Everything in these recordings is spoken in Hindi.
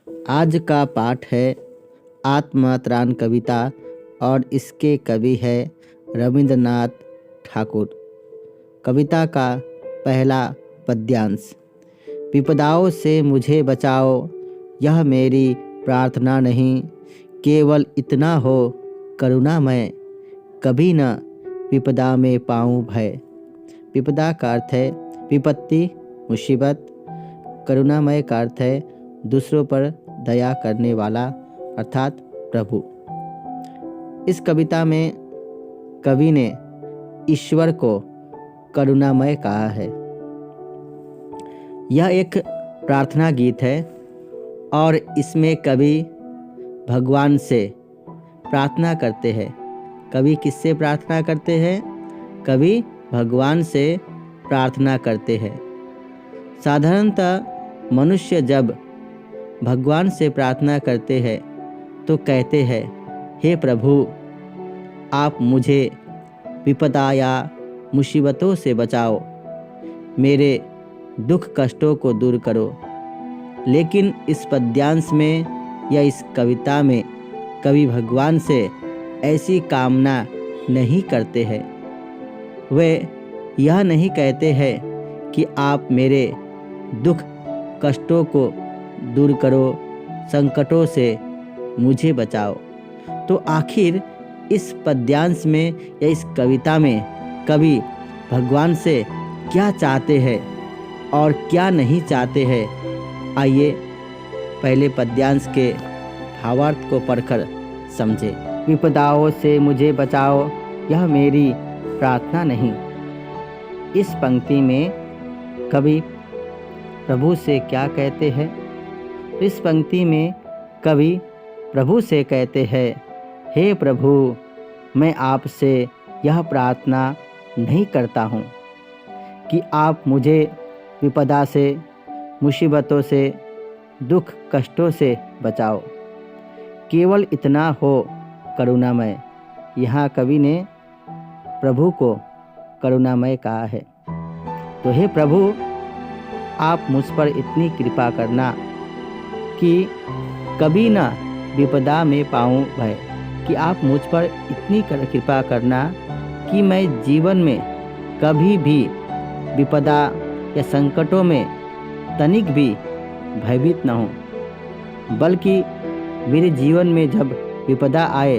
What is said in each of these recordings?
आज का पाठ है आत्मत्राण कविता और इसके कवि है रविंद्रनाथ ठाकुर। कविता का पहला पद्यांश। विपदाओं से मुझे बचाओ, यह मेरी प्रार्थना नहीं, केवल इतना हो करुणामय, कभी न विपदा में पाऊँ भय। विपदा का अर्थ है विपत्ति, मुसीबत। करुणामय का अर्थ है दूसरों पर दया करने वाला अर्थात प्रभु। इस कविता में कवि ने ईश्वर को करुणामय कहा है। यह एक प्रार्थना गीत है और इसमें कवि भगवान से प्रार्थना करते हैं। कवि किससे प्रार्थना करते हैं? कवि भगवान से प्रार्थना करते हैं। साधारणतः मनुष्य जब भगवान से प्रार्थना करते हैं तो कहते हैं, हे प्रभु, आप मुझे विपदा या मुसीबतों से बचाओ, मेरे दुख कष्टों को दूर करो। लेकिन इस पद्यांश में या इस कविता में कवि भगवान से ऐसी कामना नहीं करते हैं। वे यह नहीं कहते हैं कि आप मेरे दुख कष्टों को दूर करो, संकटों से मुझे बचाओ। तो आखिर इस पद्यांश में या इस कविता में कवि भगवान से क्या चाहते हैं और क्या नहीं चाहते हैं, आइए पहले पद्यांश के भावार्थ को पढ़कर समझे। विपदाओं से मुझे बचाओ, यह मेरी प्रार्थना नहीं। इस पंक्ति में कवि प्रभु से क्या कहते हैं? इस पंक्ति में कवि प्रभु से कहते हैं, हे प्रभु, मैं आपसे यह प्रार्थना नहीं करता हूँ कि आप मुझे विपदा से, मुसीबतों से, दुख कष्टों से बचाओ, केवल इतना हो करुणामय। यहाँ कवि ने प्रभु को करुणामय कहा है। तो हे प्रभु, आप मुझ पर इतनी कृपा करना कि कभी ना विपदा में पाऊँ भय। कि आप मुझ पर इतनी कृपा करना कि मैं जीवन में कभी भी विपदा या संकटों में तनिक भी भयभीत न हूँ, बल्कि मेरे जीवन में जब विपदा आए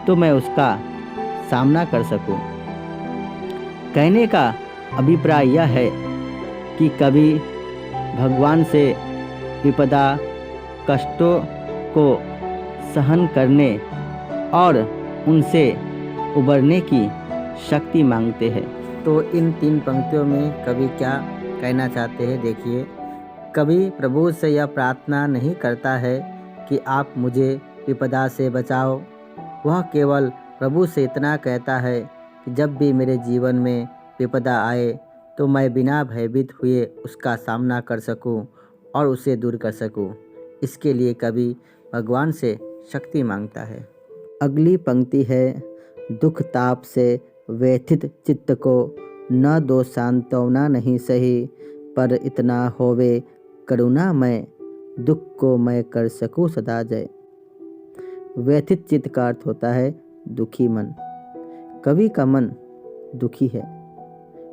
तो मैं उसका सामना कर सकूं। कहने का अभिप्राय यह है कि कवि भगवान से विपदा कष्टों को सहन करने और उनसे उबरने की शक्ति मांगते हैं। तो इन 3 पंक्तियों में कवि क्या कहना चाहते हैं, देखिए। कवि प्रभु से यह प्रार्थना नहीं करता है कि आप मुझे विपदा से बचाओ। वह केवल प्रभु से इतना कहता है कि जब भी मेरे जीवन में विपदा आए तो मैं बिना भयभीत हुए उसका सामना कर सकूं और उसे दूर कर सकूं। इसके लिए कवि भगवान से शक्ति मांगता है। अगली पंक्ति है, दुख ताप से व्यथित चित्त को न दो सांत्वना नहीं सही, पर इतना होवे करुणा मैं, दुख को मैं कर सकूं सदा जय। व्यथित चित्त का अर्थ होता है दुखी मन। कवि का मन दुखी है,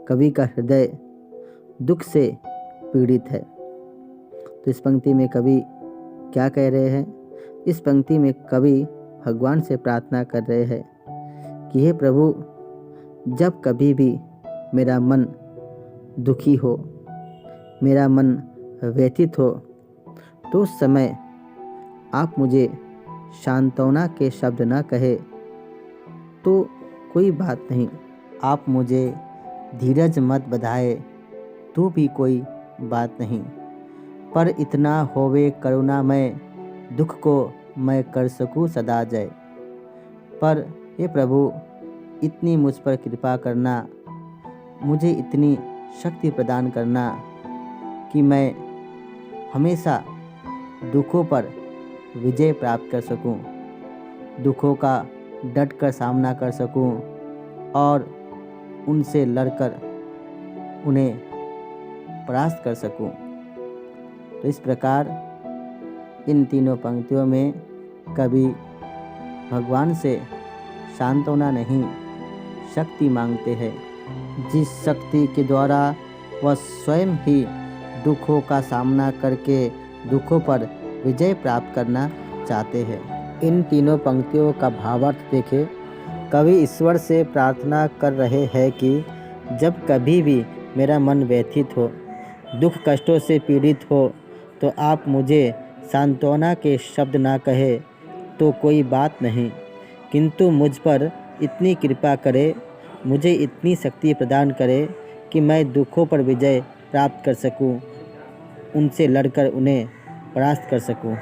कवि का हृदय दुख से पीड़ित है। तो इस पंक्ति में कवि क्या कह रहे हैं? इस पंक्ति में कवि भगवान से प्रार्थना कर रहे हैं कि हे प्रभु, जब कभी भी मेरा मन दुखी हो, मेरा मन व्यथित हो, तो उस समय आप मुझे सांत्वना के शब्द न कहे तो कोई बात नहीं, आप मुझे धीरज मत बधाए तो भी कोई बात नहीं, पर इतना होवे करुणामय, दुख को मैं कर सकूं सदा जय। पर हे प्रभु, इतनी मुझ पर कृपा करना, मुझे इतनी शक्ति प्रदान करना कि मैं हमेशा दुखों पर विजय प्राप्त कर सकूं, दुखों का डट कर सामना कर सकूं और उनसे लड़कर उन्हें परास्त कर सकूं। तो इस प्रकार इन तीनों पंक्तियों में कवि भगवान से सांत्वना नहीं, शक्ति मांगते हैं, जिस शक्ति के द्वारा वह स्वयं ही दुखों का सामना करके दुखों पर विजय प्राप्त करना चाहते हैं। इन तीनों पंक्तियों का भावार्थ देखें। कवि ईश्वर से प्रार्थना कर रहे हैं कि जब कभी भी मेरा मन व्यथित हो, दुख कष्टों से पीड़ित हो, तो आप मुझे सांत्वना के शब्द ना कहे तो कोई बात नहीं, किंतु मुझ पर इतनी कृपा करे, मुझे इतनी शक्ति प्रदान करे कि मैं दुखों पर विजय प्राप्त कर सकूं, उनसे लड़कर उन्हें परास्त कर सकूं।